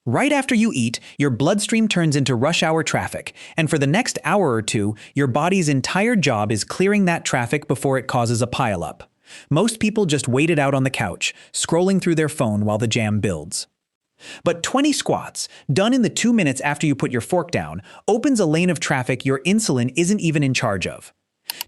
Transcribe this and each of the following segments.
Right after you eat, your bloodstream turns into rush hour traffic, and for the next hour or two, your body's entire job is clearing that traffic before it causes a pileup. Most people just wait it out on the couch, scrolling through their phone while the jam builds. But 20 squats, done in the 2 minutes after you put your fork down, opens a lane of traffic your insulin isn't even in charge of.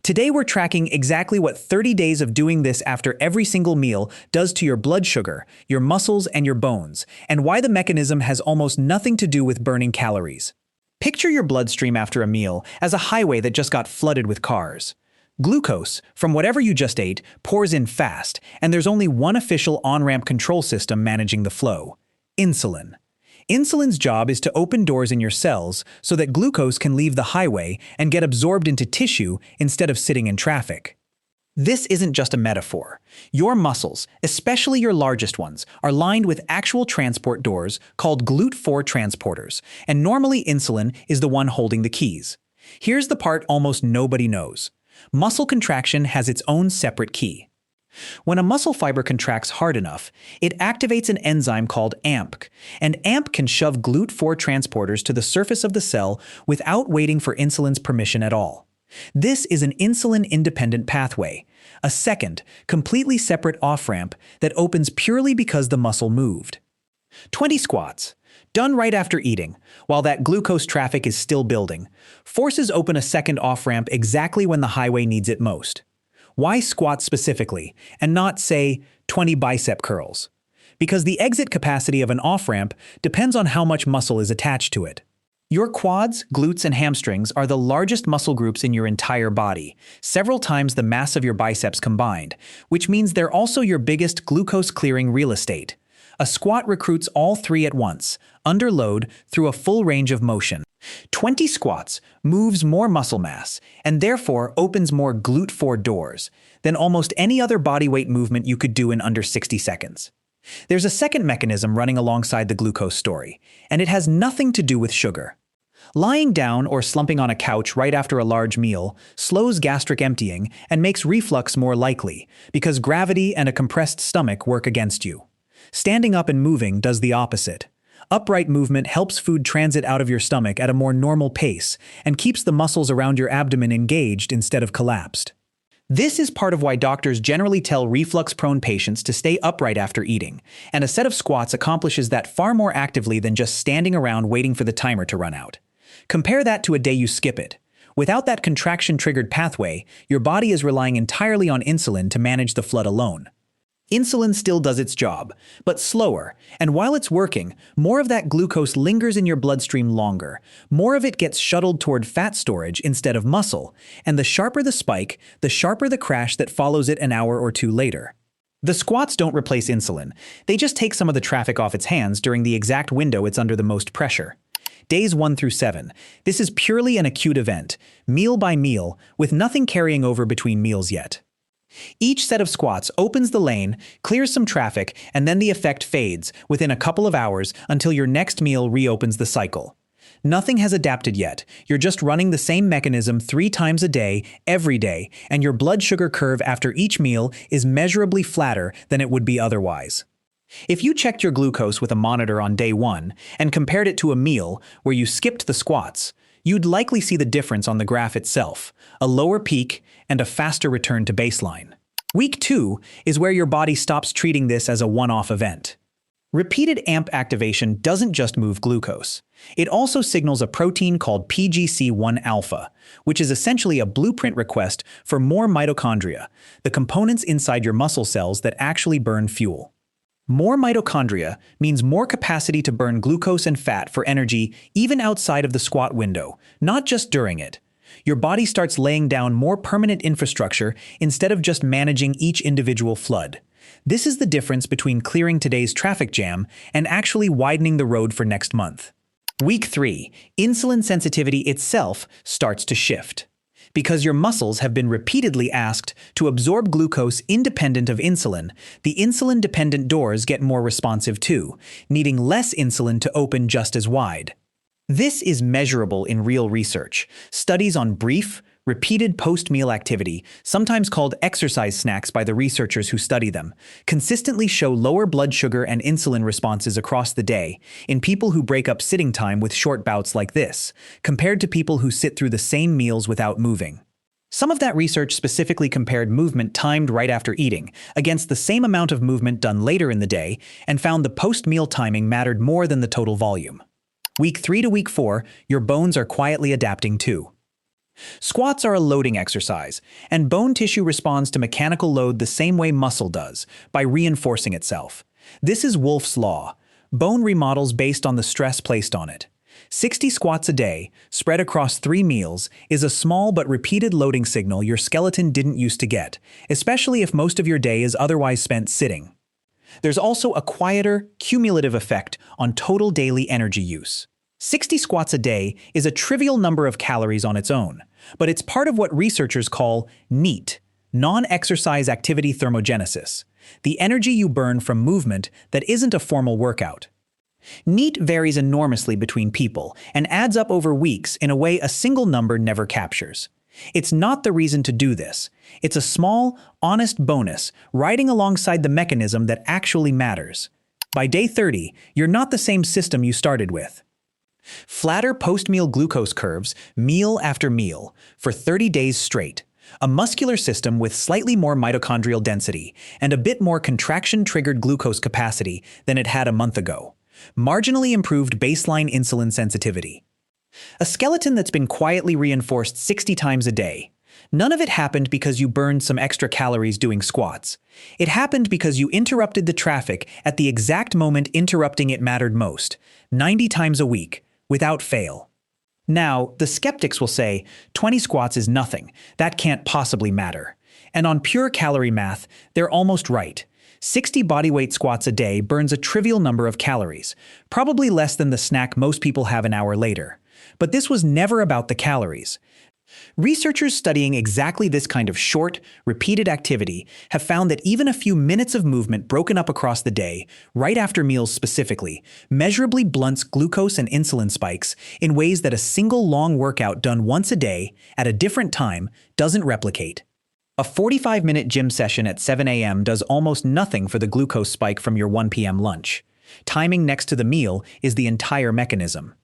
Today we're tracking exactly what 30 days of doing this after every single meal does to your blood sugar, your muscles, and your bones, and why the mechanism has almost nothing to do with burning calories. Picture your bloodstream after a meal as a highway that just got flooded with cars. Glucose, from whatever you just ate, pours in fast, and there's only one official on-ramp control system managing the flow: insulin. Insulin's job is to open doors in your cells so that glucose can leave the highway and get absorbed into tissue instead of sitting in traffic. This isn't just a metaphor. Your muscles, especially your largest ones, are lined with actual transport doors called GLUT4 transporters, and normally insulin is the one holding the keys. Here's the part almost nobody knows. Muscle contraction has its own separate key. When a muscle fiber contracts hard enough, it activates an enzyme called AMP, and AMP can shove GLUT4 transporters to the surface of the cell without waiting for insulin's permission at all. This is an insulin-independent pathway, a second, completely separate off-ramp that opens purely because the muscle moved. 20 squats, done right after eating, while that glucose traffic is still building, forces open a second off-ramp exactly when the highway needs it most. Why squats specifically, and not, say, 20 bicep curls? Because the exit capacity of an off-ramp depends on how much muscle is attached to it. Your quads, glutes, and hamstrings are the largest muscle groups in your entire body, several times the mass of your biceps combined, which means they're also your biggest glucose-clearing real estate. A squat recruits all three at once, under load, through a full range of motion. 20 squats moves more muscle mass, and therefore opens more GLUT4 doors than almost any other bodyweight movement you could do in under 60 seconds. There's a second mechanism running alongside the glucose story, and it has nothing to do with sugar. Lying down or slumping on a couch right after a large meal slows gastric emptying and makes reflux more likely, because gravity and a compressed stomach work against you. Standing up and moving does the opposite. Upright movement helps food transit out of your stomach at a more normal pace and keeps the muscles around your abdomen engaged instead of collapsed. This is part of why doctors generally tell reflux-prone patients to stay upright after eating, and a set of squats accomplishes that far more actively than just standing around waiting for the timer to run out. Compare that to a day you skip it. Without that contraction-triggered pathway, your body is relying entirely on insulin to manage the flood alone. Insulin still does its job, but slower, and while it's working, more of that glucose lingers in your bloodstream longer. More of it gets shuttled toward fat storage instead of muscle, and the sharper the spike, the sharper the crash that follows it an hour or two later. The squats don't replace insulin, they just take some of the traffic off its hands during the exact window it's under the most pressure. Days 1 through 7. This is purely an acute event, meal by meal, with nothing carrying over between meals yet. Each set of squats opens the lane, clears some traffic, and then the effect fades within a couple of hours until your next meal reopens the cycle. Nothing has adapted yet. You're just running the same mechanism 3 times a day, every day, and your blood sugar curve after each meal is measurably flatter than it would be otherwise. If you checked your glucose with a monitor on day 1 and compared it to a meal where you skipped the squats, you'd likely see the difference on the graph itself, a lower peak and a faster return to baseline. Week 2 is where your body stops treating this as a one-off event. Repeated AMP activation doesn't just move glucose. It also signals a protein called PGC1-alpha, which is essentially a blueprint request for more mitochondria, the components inside your muscle cells that actually burn fuel. More mitochondria means more capacity to burn glucose and fat for energy even outside of the squat window, not just during it. Your body starts laying down more permanent infrastructure instead of just managing each individual flood. This is the difference between clearing today's traffic jam and actually widening the road for next month. Week 3, insulin sensitivity itself starts to shift. Because your muscles have been repeatedly asked to absorb glucose independent of insulin, the insulin-dependent doors get more responsive too, needing less insulin to open just as wide. This is measurable in real research. Studies on brief, repeated post-meal activity, sometimes called exercise snacks by the researchers who study them, consistently show lower blood sugar and insulin responses across the day in people who break up sitting time with short bouts like this, compared to people who sit through the same meals without moving. Some of that research specifically compared movement timed right after eating against the same amount of movement done later in the day and found the post-meal timing mattered more than the total volume. Week 3 to week 4, your bones are quietly adapting too. Squats are a loading exercise, and bone tissue responds to mechanical load the same way muscle does, by reinforcing itself. This is Wolff's Law. Bone remodels based on the stress placed on it. 60 squats a day, spread across 3 meals, is a small but repeated loading signal your skeleton didn't used to get, especially if most of your day is otherwise spent sitting. There's also a quieter, cumulative effect on total daily energy use. 60 squats a day is a trivial number of calories on its own, but it's part of what researchers call NEAT, non-exercise activity thermogenesis, the energy you burn from movement that isn't a formal workout. NEAT varies enormously between people and adds up over weeks in a way a single number never captures. It's not the reason to do this. It's a small, honest bonus riding alongside the mechanism that actually matters. By day 30, you're not the same system you started with. Flatter post-meal glucose curves, meal after meal, for 30 days straight. A muscular system with slightly more mitochondrial density and a bit more contraction-triggered glucose capacity than it had a month ago. Marginally improved baseline insulin sensitivity. A skeleton that's been quietly reinforced 60 times a day. None of it happened because you burned some extra calories doing squats. It happened because you interrupted the traffic at the exact moment interrupting it mattered most, 90 times a week, without fail. Now, the skeptics will say, 20 squats is nothing, that can't possibly matter. And on pure calorie math, they're almost right. 60 bodyweight squats a day burns a trivial number of calories, probably less than the snack most people have an hour later. But this was never about the calories. Researchers studying exactly this kind of short, repeated activity have found that even a few minutes of movement broken up across the day, right after meals specifically, measurably blunts glucose and insulin spikes in ways that a single long workout done once a day, at a different time, doesn't replicate. A 45-minute gym session at 7 a.m. does almost nothing for the glucose spike from your 1 p.m. lunch. Timing next to the meal is the entire mechanism.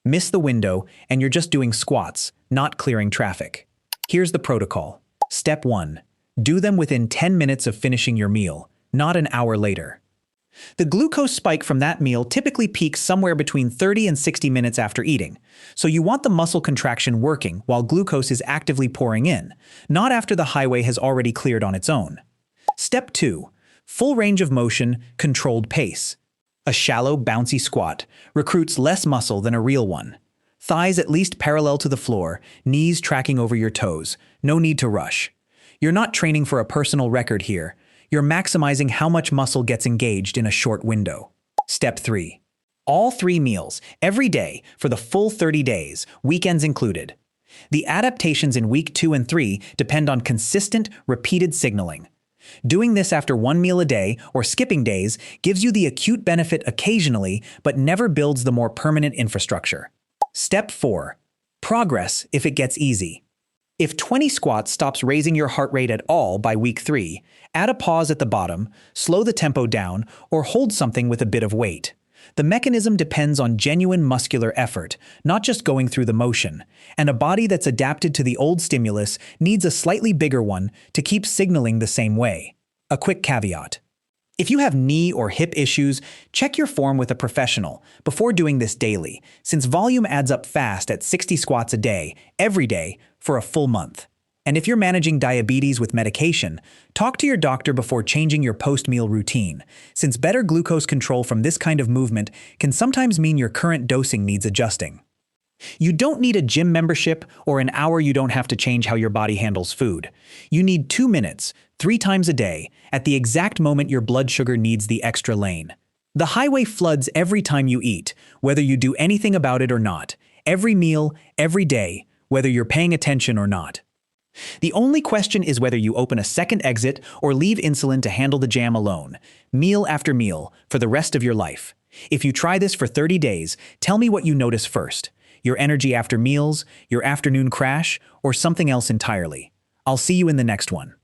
Miss the window, and you're just doing squats, not clearing traffic. Here's the protocol. Step 1. Do them within 10 minutes of finishing your meal, not an hour later. The glucose spike from that meal typically peaks somewhere between 30 and 60 minutes after eating, so you want the muscle contraction working while glucose is actively pouring in, not after the highway has already cleared on its own. Step 2. Full range of motion, controlled pace. A shallow, bouncy squat recruits less muscle than a real one. Thighs at least parallel to the floor, knees tracking over your toes. No need to rush. You're not training for a personal record here. You're maximizing how much muscle gets engaged in a short window. Step 3. All 3 meals, every day, for the full 30 days, weekends included. The adaptations in week 2 and 3 depend on consistent, repeated signaling. Doing this after 1 meal a day or skipping days gives you the acute benefit occasionally, but never builds the more permanent infrastructure. Step 4. Progress if it gets easy. If 20 squats stops raising your heart rate at all by week 3, add a pause at the bottom, slow the tempo down, or hold something with a bit of weight. The mechanism depends on genuine muscular effort, not just going through the motion, and a body that's adapted to the old stimulus needs a slightly bigger one to keep signaling the same way. A quick caveat. If you have knee or hip issues, check your form with a professional before doing this daily, since volume adds up fast at 60 squats a day, every day, for a full month. And if you're managing diabetes with medication, talk to your doctor before changing your post-meal routine, since better glucose control from this kind of movement can sometimes mean your current dosing needs adjusting. You don't need a gym membership or an hour you don't have to change how your body handles food. You need 2 minutes, 3 times a day, at the exact moment your blood sugar needs the extra lane. The highway floods every time you eat, whether you do anything about it or not. Every meal, every day, whether you're paying attention or not. The only question is whether you open a second exit or leave insulin to handle the jam alone, meal after meal, for the rest of your life. If you try this for 30 days, tell me what you notice first. your energy after meals, your afternoon crash, or something else entirely. I'll see you in the next one.